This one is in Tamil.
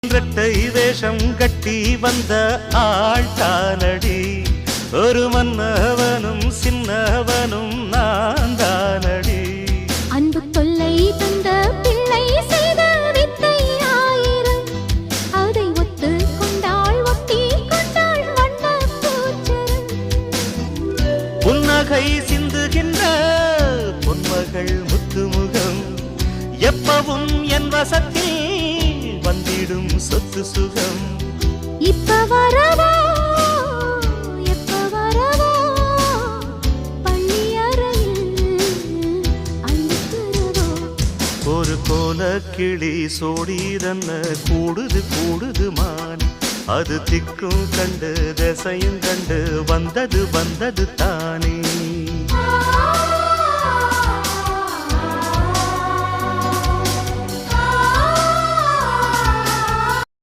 இரட்டை வேஷம் கட்டி வந்த ஆழ்த்தானடி ஒரு மன்னவனும் சின்னவனும் நான் தானடி. அன்பு தொல்லை தந்த பிள்ளை செய்த வித்தை ஆயிரம் அதை ஒத்து கொண்டாள் ஒட்டி கொண்டாள் வண்ண பூச்சரம். புன்னகை சிந்துகின்ற பொன்மகள் முத்துமுகம் எப்பவும் என் வசத்தில் வந்திடும் சொத்து சுகம். இப்ப வரவா எப்ப வரவா பள்ளி அறையில் அழுத்துறவா. ஒரு கோல கிளி சோடிதன்ன கூடுது கூடுது மான் அது திக்கும் கண்டு திசையும் கண்டு வந்தது வந்தது தானே.